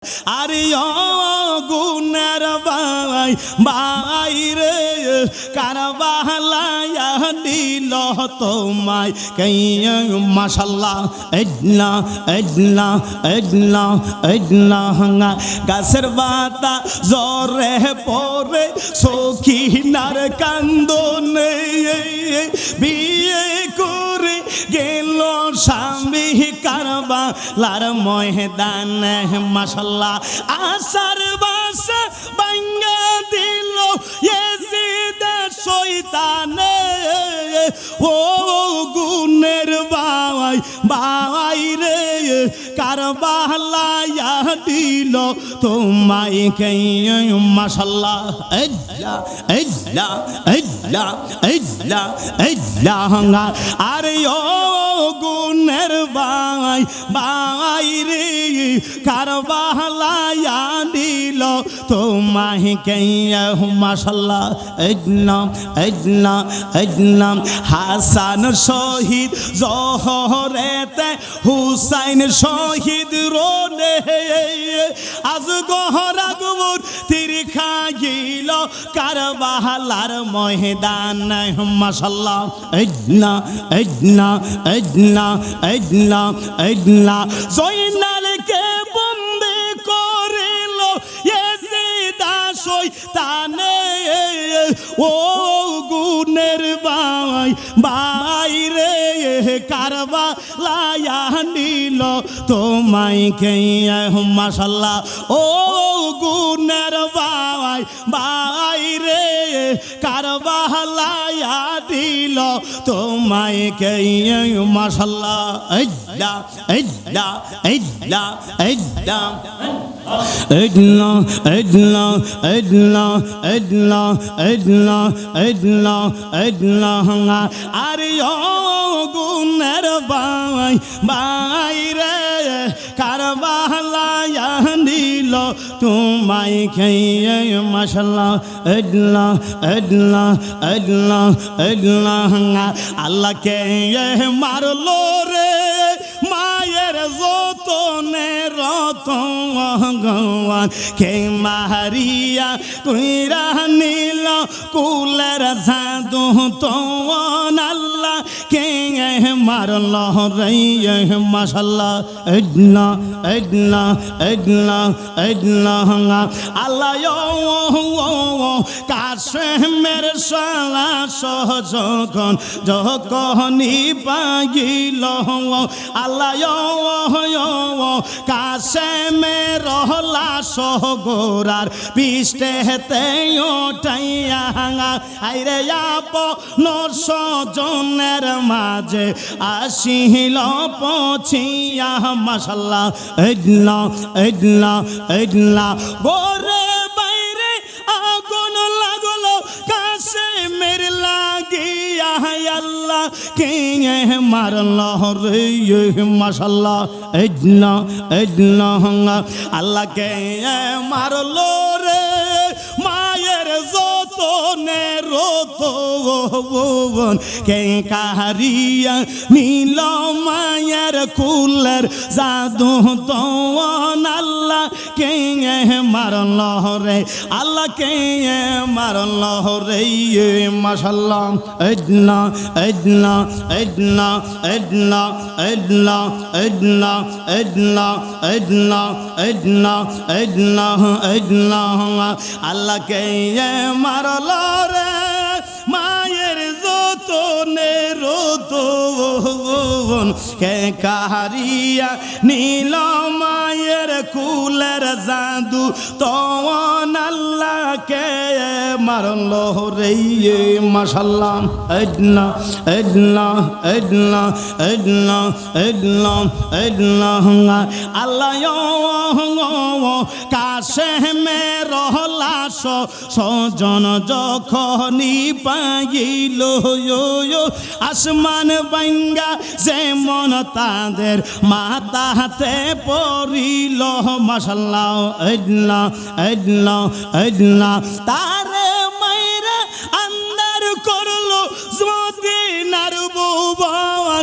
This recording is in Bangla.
আরে গুনার ভাই বাইরে কারবালায়া দিল তোমায় কাইয়া মাশাআল্লাহ আল্লাহ আল্লাহ আল্লাহ আল্লাহ গাছের পাতা জরে পড়ে সখিনার কান্দনে বিয়ে করে গেল স্বামী কারবালার ময়দানে মাশাআল্লাহ আসার বাসা ভাঙ্গা দিল ইয়াজিদ শয়তানে ও গুনের ভাই বাইরে কারবালায়া দিল তোমায় কাইয়া মাশাআল্লাহ আল্লাহ আল্লাহ আল্লাহ আল্লাহ আল্লাহ আরে ও গুনের ভাই বাইরে কারবালায়া দিল তোমায় কাইয়া মাশাআল্লাহ আল্লাহ আল্লাহ আল্লাহ হাসান শহীদ জহরেতে হুসাইন শহীদ রোডে আজ গহরা গুর তীর খাইল কারবালার ময়দানে মাশাআল্লাহ আল্লাহ আল্লাহ আল্লাহ আল্লাহ আল্লাহ জয়নালকে বন্দী করিল ইয়াজিদ শয়তানে ও গুনের ভাই বাইরে কারবালায়া নিল তোমায় কাইয়া মাশাআল্লাহ ও গুনের ভাই বাইরে কারবালায়া দিল তোমায় কাইয়া মাশাআল্লাহ আল্লাহ আল্লাহ আল্লাহ আল্লাহ আল্লাহ আল্লাহ আল্লাহ আল্লাহ আল্লাহ আল্লাহ আল্লাহ আরে ও গুনের ভাই বাইরে কারবালায়া দিল তোমায় কাইয়া মাশাআল্লাহ আল্লাহ আল্লাহ আল্লাহ আল্লাহ আল্লাহ কে মারলো রে মায়ের যতনে রতন কে মারিয়া কইরা নিল কুলের জাদু তোন আল্লাহ কে মারল রে মাশাআল্লাহ আল্লাহ আল্লাহ আল্লাহ আল্লাহ আল্লাহ কাশেমের সালা সহজখন যখনই পাইল আল্লাহ কাশেমের লাশ গোরার পৃষ্ঠেতে ওঠাইয়া আইরে আপন স্বজনের মাঝে আসিল পছিয়া মাশাআল্লাহ আল্লাহ আল্লাহ আল্লাহ গোরে বাইরে আগুন লাগলো কাশেমের লাগিয়া আল্লাহ কে মারল রে মাশাআল্লাহ আল্লাহ আল্লাহ আল্লাহ কে মারলো রে মায়ের যতনে রতন কে কাহারিয়া নীল মায়ের কুলের জাদু তোন আল্লাহ কে মারল রে আল্লাহ কে মারল রে মাশাআল্লাহ আল্লাহ আল্লাহ আল্লাহ আল্লাহ আল্লাহ আল্লাহ আল্লাহ আল্লাহ আল্লাহ আল্লাহ আল্লাহ আল্লাহ কে মারল রে মায়ের যতনে রতন কে কাহারিয়া নীল মায়ের কুলের জাদু তোন আল্লাহ কে মারল রে মাশাআল্লাহ আল্লাহ আল্লাহ আল্লাহ আল্লাহ আল্লাহ আল্লাহ আল্লাহ কাশেমের লাশ স্বজন যখনই পাইল আসমান ভাঙ্গা যেমন তাদের মাথাতে পড়িল মাশাআল্লাহ আল্লাহ আল্লাহ আল্লাহ তারে মাইরা আন্দার করলো মদিনার ভুবন